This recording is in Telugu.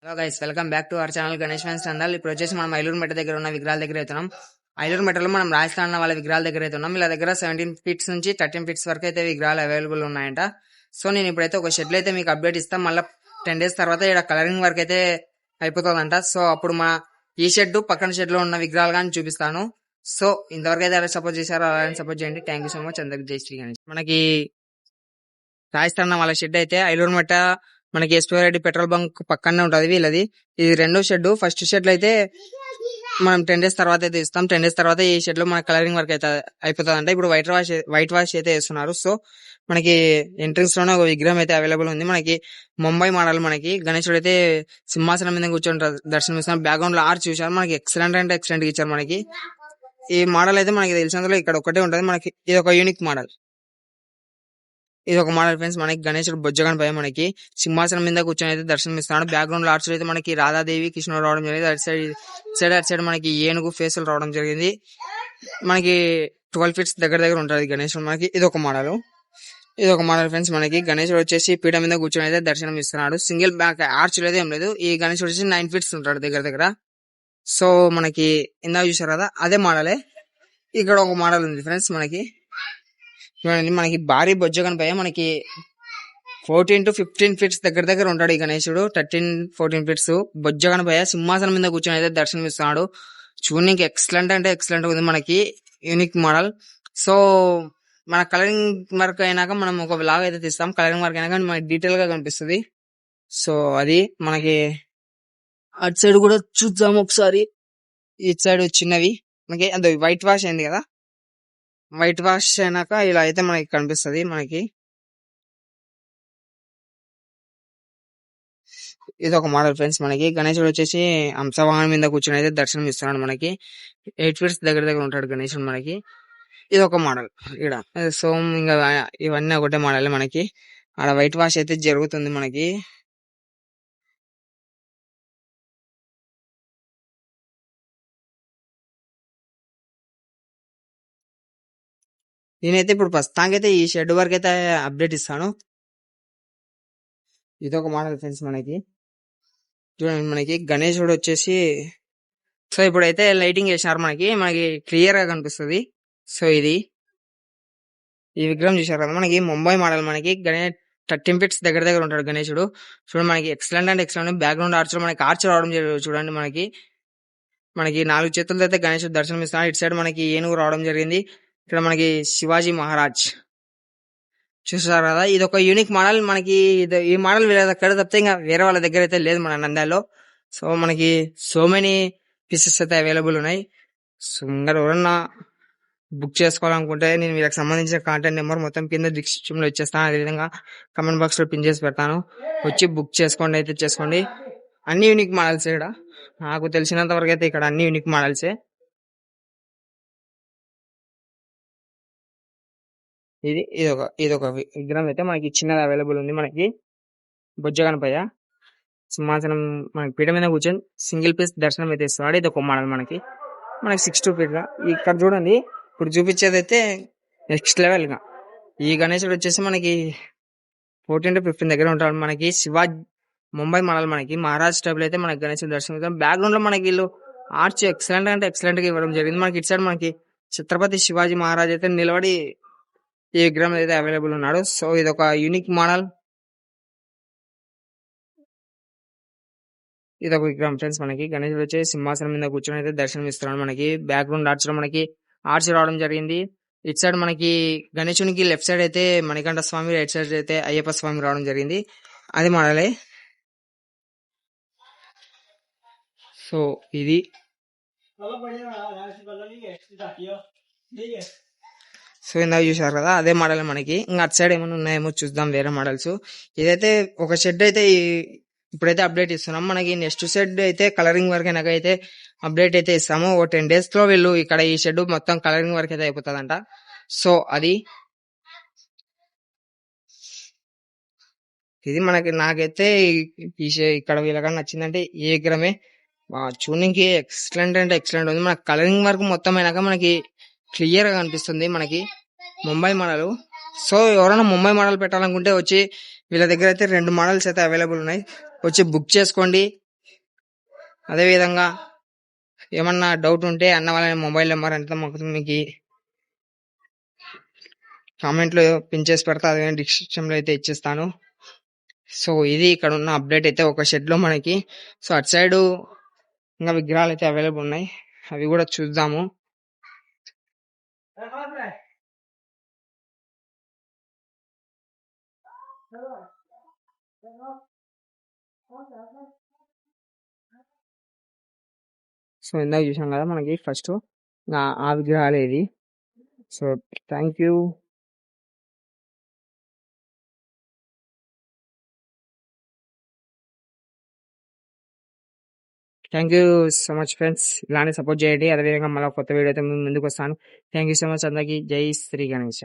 Hello guys, welcome back to our channel Ganesh fans channel. ఇప్పుడు వచ్చేసి మనం ఐలూరు మెట్ట దగ్గర ఉన్న విగ్రహాల దగ్గర అవుతున్నాం. ఐలూరు మెట్టలో మనం రాజస్థాన్ వాళ్ళ విగ్రహాల దగ్గర అవుతున్నాం. ఇలా దగ్గర 17 ఫీట్స్ నుంచి 13 ఫీట్స్ వరకు అయితే విగ్రహాలు అవైలబుల్ ఉన్నాయంట. సో నేను ఇప్పుడైతే ఒక షెడ్ అయితే మీకు అప్డేట్ ఇస్తాం. మళ్ళీ 10 days తర్వాత ఇక్కడ కలరింగ్ వర్క్ అయితే అయిపోతుందంట. సో అప్పుడు మన ఈ షెడ్ పక్కన షెడ్ లో ఉన్న విగ్రహాలు కానీ చూపిస్తాను. సో ఇంతవరకు అయితే ఎలా సపోర్ట్ చేశారో అలానే సపోర్ట్ చేయండి. Thank you so much. అందరికి జై శ్రీ గణేష్. మనకి రాజస్థాన్ వాళ్ళ షెడ్ అయితే ఐలూరు మెట్ట మనకి ఎస్పీ రెడ్డి పెట్రోల్ బంక్ పక్కనే ఉంటది వీళ్ళది. ఇది రెండో షెడ్. ఫస్ట్ షెడ్ లో అయితే మనం 10 days తర్వాత అయితే ఇస్తాం. 10 days తర్వాత ఈ షెడ్ లో మన కలరింగ్ వర్క్ అయితే అయిపోతుంది అంటే ఇప్పుడు వైట్ వాష్ అయితే వేస్తున్నారు. సో మనకి ఎంట్రన్స్ లోనే ఒక విగ్రహం అయితే అవైలబుల్ ఉంది. మనకి ముంబై మోడల్ మనకి గణేశుడు అయితే సింహాసనం మీద కూర్చొని దర్శనం ఇస్తాం. బ్యాక్గ్రౌండ్ లో ఆర్చ్ చూసారు, మనకి ఎక్సలెంట్ అంటే ఎక్సలెంట్ ఇచ్చారు. మనకి ఈ మోడల్ అయితే మనకి తెలిసినందులో ఇక్కడ ఒకటే ఉంటది. మనకి ఇది ఒక యూనిక్ మోడల్. ఇది ఒక మోడల్ ఫ్రెండ్స్. మనకి గణేశుడు బొజ్జగన్ పై మనకి సింహాసనం మీద కూర్చొని అయితే దర్శనం ఇస్తున్నాడు. బ్యాక్గ్రౌండ్ లో ఆర్చ్ అయితే మనకి రాధాదేవి కృష్ణుడు రావడం జరిగింది. అటు సైడ్ మనకి ఏనుగు ఫేసులు రావడం జరిగింది. మనకి 12 feet దగ్గర ఉంటుంది గణేశుడు. మనకి ఇది ఒక మోడల్ ఫ్రెండ్స్. మనకి గణేశుడు వచ్చేసి పీఠ మీద కూర్చొని అయితే దర్శనం ఇస్తున్నాడు. సింగిల్ బ్యాక్ ఆర్చ్ లేదు, ఏం లేదు. ఈ గణేశుడు వచ్చేసి 9 feet ఉంటాడు దగ్గర. సో మనకి ఇందాక చూసారు కదా, అదే మోడలే. ఇక్కడ ఒక మోడల్ ఉంది ఫ్రెండ్స్. మనకి చూడండి, మనకి భారీ బొజ్జగన్ పై మనకి 14 to 15 feet దగ్గర ఉంటాడు ఈ గణేశుడు. 13-14 feet బొజ్జగన్ పై సింహాసనం మీద కూర్చొని అయితే దర్శనం ఇస్తున్నాడు. చూడడానికి ఎక్సలెంట్ అంటే ఎక్సలెంట్ ఉంది. మనకి యూనిక్ మోడల్. సో మన కలరింగ్ వర్క్ అయినాక మనం ఒక వ్లాగ్ అయితే తీస్తాం. కలరింగ్ వర్క్ అయినాక మనకి డీటెయిల్ గా కనిపిస్తుంది. సో అది మనకి అటు సైడ్ కూడా చూద్దాం ఒకసారి. ఇటు సైడ్ చిన్నవి మనకి అది వైట్ వాష్ అయింది కదా, వైట్ వాష్ అయినాక ఇలా అయితే మనకి కనిపిస్తుంది. మనకి ఇది ఒక మోడల్ ఫ్రెండ్స్. మనకి గణేశుడు వచ్చేసి హంసవాహనం మీద కూర్చొని అయితే దర్శనం ఇస్తున్నాడు. మనకి 8 feet దగ్గర ఉంటాడు గణేశుడు. మనకి ఇది ఒక మోడల్ ఇక్కడ. సో ఇంకా ఇవన్నీ ఒకటే మోడల్. మనకి ఆడ వైట్ వాష్ అయితే జరుగుతుంది. మనకి నేనైతే ఇప్పుడు ప్రస్తుతానికి అయితే ఈ షెడ్ వరకు అయితే అప్డేట్ ఇస్తాను. ఇది ఒక మోడల్ ఫ్రెండ్స్. మనకి చూడండి, మనకి గణేశుడు వచ్చేసి సో ఇప్పుడైతే లైటింగ్ వేసినారు. మనకి క్లియర్ గా కనిపిస్తుంది. సో ఇది ఈ విగ్రహం చూసారు కదా, మనకి ముంబై మోడల్. మనకి 13 feet దగ్గర ఉంటాడు గణేశుడు. చూడండి, మనకి ఎక్సలెంట్ అంటే ఎక్సలెంట్. బ్యాక్గ్రౌండ్ ఆర్చ్ మనకి ఆర్చ్ రావడం జరిగింది. చూడండి, మనకి 4 చేతులతో అయితే గణేశుడు దర్శనం ఇస్తున్నాడు. ఇటు సైడ్ మనకి ఏనుగు రావడం జరిగింది. ఇక్కడ మనకి శివాజీ మహారాజ్ చూసారు కదా. ఇది ఒక యూనిక్ మోడల్. మనకి ఈ మోడల్ వీళ్ళ దగ్గర తప్పితే ఇంకా వేరే వాళ్ళ దగ్గర అయితే లేదు మన నంద్యాలలో. సో మనకి సో మెనీ పీసెస్ అయితే అవైలబుల్ ఉన్నాయి. సో ఇంకా ఎవరన్నా బుక్ చేసుకోవాలనుకుంటే నేను వీళ్ళకి సంబంధించిన కాంటాక్ట్ నెంబర్ మొత్తం కింద డిస్క్రిప్షన్ లో ఇచ్చేస్తాను. అదేవిధంగా కమెంట్ బాక్స్ లో పిన్ చేసి పెడతాను. వచ్చి బుక్ చేసుకోండి. అన్ని యూనిక్ మోడల్స్ ఇక్కడ. నాకు తెలిసినంత వరకు అయితే ఇక్కడ అన్ని యూనిక్ మోడల్సే. ఇది ఒక విగ్రహం అయితే మనకి చిన్నది అవైలబుల్ ఉంది. మనకి బొజ్జగనపయ్య సింహాసనం మనకి పీఠ మీద కూర్చొని సింగిల్ పీస్ దర్శనం అయితే ఇస్తున్నాడు. ఇది ఒక మోడల్. మనకి 6 feet గా. ఇక్కడ చూడండి, ఇప్పుడు చూపించేది అయితే నెక్స్ట్ లెవెల్ గా. ఈ గణేశుడు వచ్చేసి మనకి 14 to 15 దగ్గర ఉంటాడు. మనకి ముంబై మోడల్. మనకి మహారాజ్ టైప్ అయితే మనకి గణేశుడు దర్శనం. బ్యాక్గ్రౌండ్ లో మనకి వీళ్ళు ఆర్చ్ ఎక్సలెంట్ అంటే ఎక్సలెంట్ గా ఇవ్వడం జరిగింది. మనకి ఇటు సైడ్ మనకి ఛత్రపతి శివాజీ మహారాజ్ అయితే నిలబడి ఈ విగ్రహం అయితే అవైలబుల్ ఉన్నాడు. సో ఇది ఒక యూనిక్ మోడల్. ఇది ఒక విగ్రహం ఫ్రెండ్స్. మనకి గణేశుడు వచ్చి సింహాసనం మీద కూర్చొని అయితే దర్శనం ఇస్తున్నాడు. మనకి బ్యాక్గ్రౌండ్ ఆర్చ్ లో మనకి ఆర్చ్ రావడం జరిగింది. ఇటు సైడ్ మనకి గణేశునికి లెఫ్ట్ సైడ్ అయితే మణికంఠ స్వామి, రైట్ సైడ్ అయితే అయ్యప్ప స్వామి రావడం జరిగింది. అది మోడలే. సో ఇది సో ఇందాక చూసారు కదా, అదే మోడల్. మనకి ఇంకా అటు సైడ్ ఏమైనా ఉన్నాయేమో చూద్దాం, వేరే మోడల్స్. ఇదైతే ఒక షెడ్ అయితే ఇప్పుడైతే అప్డేట్ ఇస్తున్నాం. మనకి నెక్స్ట్ షెడ్ అయితే కలరింగ్ వర్క్ అయినాక అయితే అప్డేట్ అయితే ఇస్తాము. ఓ 10 days లో వీళ్ళు ఇక్కడ ఈ షెడ్ మొత్తం కలరింగ్ వర్క్ అయితే అయిపోతుందంట. సో అది ఇది నాకైతే ఇక్కడ వీళ్ళకన్నా నచ్చిందంటే ఈ విగ్రహమే. చూడడానికి ఎక్సలెంట్ అంటే ఎక్సలెంట్ ఉంది. మన కలరింగ్ వర్క్ మొత్తం అయినాక మనకి క్లియర్ గా కనిపిస్తుంది. మనకి ముంబై మోడల్. సో ఎవరైనా ముంబై మోడల్ పెట్టాలనుకుంటే వచ్చి వీళ్ళ దగ్గర అయితే 2 మోడల్స్ అయితే అవైలబుల్ ఉన్నాయి. వచ్చి బుక్ చేసుకోండి. అదేవిధంగా ఏమన్నా డౌట్ ఉంటే అన్న వాళ్ళ మొబైల్ నెంబర్ అంతా మాకు మీకు కామెంట్లో పిన్ చేసి పెడతా, అదే డిస్క్రిప్షన్లో అయితే ఇచ్చేస్తాను. సో ఇది ఇక్కడ ఉన్న అప్డేట్ అయితే ఒక షెడ్లో మనకి. సో అటు సైడ్ ఇంకా విగ్రహాలు అయితే అవైలబుల్ ఉన్నాయి, అవి కూడా చూద్దాము. సో ఇందాక చూసాం కదా మనకి ఫస్ట్ ఆ విగ్రహాలు ఇది. So thank you. Thank you so much friends, ఇలానే సపోర్ట్ చేయండి. అదేవిధంగా మళ్ళీ కొత్త వీడియోతో ముందుకు వస్తాను. థ్యాంక్ యూ సో మచ్ అందరికీ. జై శ్రీ గణేష.